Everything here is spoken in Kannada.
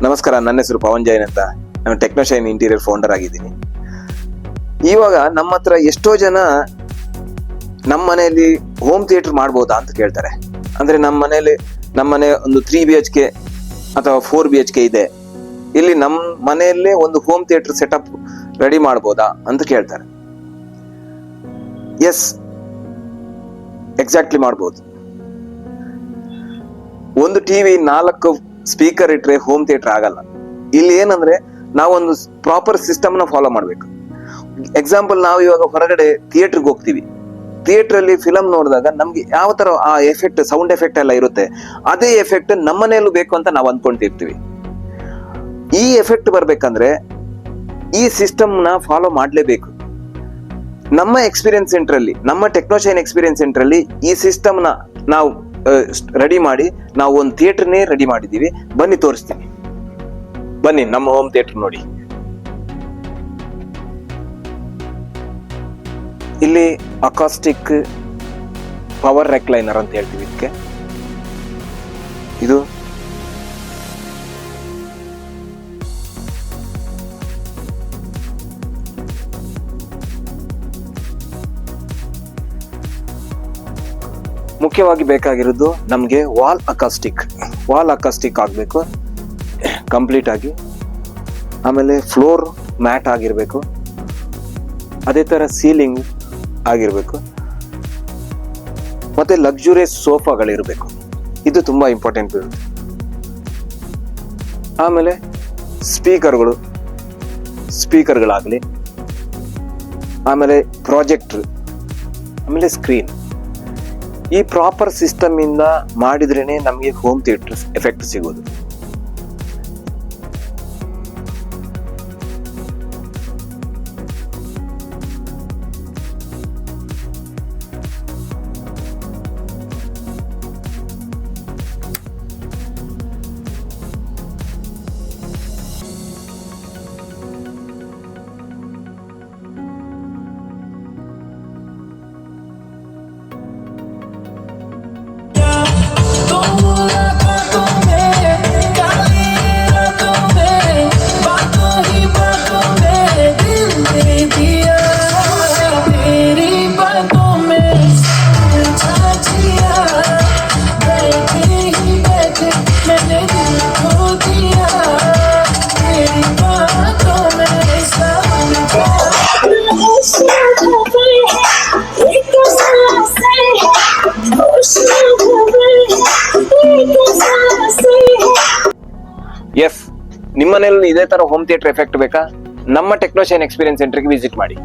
ನಮಸ್ಕಾರ, ನನ್ನ ಹೆಸರು ಪವನ್ ಜೈನ್ ಅಂತ. ನಾನು ಟೆಕ್ನೋಶೈನ್ ಇಂಟೀರಿಯರ್ ಫೌಂಡರ್ ಆಗಿದ್ದೀನಿ. ಇವಾಗ ನಮ್ಮ ಹತ್ರ ಎಷ್ಟೋ ಜನ ನಮ್ಮ ಮನೆಯಲ್ಲಿ ಹೋಮ್ ಥಿಯೇಟರ್ ಮಾಡ್ಬೋದಾ ಅಂತ ಕೇಳ್ತಾರೆ. ಅಂದ್ರೆ ನಮ್ಮ ಮನೆ ಒಂದು 3 BHK ಅಥವಾ 4 BHK ಇದೆ, ಇಲ್ಲಿ ನಮ್ಮ ಮನೆಯಲ್ಲೇ ಒಂದು ಹೋಮ್ ಥಿಯೇಟರ್ ಸೆಟಪ್ ರೆಡಿ ಮಾಡ್ಬೋದಾ ಅಂತ ಕೇಳ್ತಾರೆ. ಎಸ್, ಎಕ್ಸಾಕ್ಟ್ಲಿ ಮಾಡ್ಬೋದು. ಒಂದು ಟಿವಿ 4 ಸ್ಪೀಕರ್ ಇಟ್ರೆ ಹೋಮ್ ಥಿಯೇಟರ್ ಆಗಲ್ಲ. ಇಲ್ಲಿ ಏನಂದ್ರೆ ನಾವೊಂದು ಪ್ರಾಪರ್ ಸಿಸ್ಟಮ್ ನ ಫಾಲೋ ಮಾಡ್ಬೇಕು. ಎಕ್ಸಾಂಪಲ್, ನಾವು ಇವಾಗ ಹೊರಗಡೆ ಥಿಯೇಟರ್ಗೆ ಹೋಗ್ತೀವಿ. ಥಿಯೇಟರ್ ಅಲ್ಲಿ ಫಿಲಂ ನೋಡಿದಾಗ ನಮ್ಗೆ ಯಾವ ತರ ಆ ಎಫೆಕ್ಟ್, ಸೌಂಡ್ ಎಫೆಕ್ಟ್ ಎಲ್ಲ ಇರುತ್ತೆ, ಅದೇ ಎಫೆಕ್ಟ್ ನಮ್ಮ ಮನೆಯಲ್ಲೂ ಬೇಕು ಅಂತ ನಾವು ಅಂದ್ಕೊಂತಿರ್ತೀವಿ. ಈ ಎಫೆಕ್ಟ್ ಬರ್ಬೇಕಂದ್ರೆ ಈ ಸಿಸ್ಟಮ್ ನ ಫಾಲೋ ಮಾಡ್ಲೇಬೇಕು. ನಮ್ಮ ಎಕ್ಸ್ಪೀರಿಯನ್ಸ್ ಸೆಂಟರ್ ಅಲ್ಲಿ, ನಮ್ಮ ಟೆಕ್ನೋಶೈನ್ ಎಕ್ಸ್ಪೀರಿಯನ್ಸ್ ಸೆಂಟರ್ ಅಲ್ಲಿ ಈ ಸಿಸ್ಟಮ್ ನ ನಾವು ರೆಡಿ ಮಾಡಿ ನಾವು ಒಂದು ಥಿಯೇಟರ್ನೇ ರೆಡಿ ಮಾಡಿದೀವಿ. ಬನ್ನಿ ತೋರಿಸ್ತೀನಿ. ಬನ್ನಿ ನಮ್ಮ ಹೋಮ್ ಥಿಯೇಟರ್ ನೋಡಿ. ಇಲ್ಲಿ ಅಕಾಸ್ಟಿಕ್ ಪವರ್ ರೆಕ್ಲೈನರ್ ಅಂತ ಹೇಳ್ತೀವಿ ಇದಕ್ಕೆ. ಇದು ಮುಖ್ಯವಾಗಿ ಬೇಕಾಗಿರೋದು ನಮ್ಗೆ ವಾಲ್ ಅಕಾಸ್ಟಿಕ್ ಆಗ್ಬೇಕು ಕಂಪ್ಲೀಟ್ ಆಗಿ. ಆಮೇಲೆ ಫ್ಲೋರ್ ಮ್ಯಾಟ್ ಆಗಿರ್ಬೇಕು, ಅದೇ ತರ ಸೀಲಿಂಗ್ ಆಗಿರ್ಬೇಕು, ಮತ್ತೆ ಲಕ್ಸುರಿಯಸ್ ಸೋಫಾಗಳಿರ್ಬೇಕು. ಇದು ತುಂಬಾ ಇಂಪಾರ್ಟೆಂಟ್ ಇರುತ್ತೆ. ಆಮೇಲೆ ಸ್ಪೀಕರ್ಗಳಾಗ್ಲಿ, ಆಮೇಲೆ ಪ್ರಾಜೆಕ್ಟರ್, ಆಮೇಲೆ ಸ್ಕ್ರೀನ್. ಈ ಪ್ರಾಪರ್ ಸಿಸ್ಟಮ್ ಇಂದ ಮಾಡಿದ್ರೇನೆ ನಮಗೆ ಹೋಮ್ ಥಿಯೇಟರ್ ಎಫೆಕ್ಟ್ ಸಿಗೋದು. ಎಸ್, ನಿಮ್ಮನೇಲಿ ಇದೇ ತರ ಹೋಮ್ ಥಿಯೇಟರ್ ಎಫೆಕ್ಟ್ ಬೇಕಾ? ನಮ್ಮ ಟೆಕ್ನೋಶೈನ್ ಎಕ್ಸ್ಪೀರಿಯನ್ಸ್ ಸೆಂಟರ್ಗೆ ವಿಸಿಟ್ ಮಾಡಿ.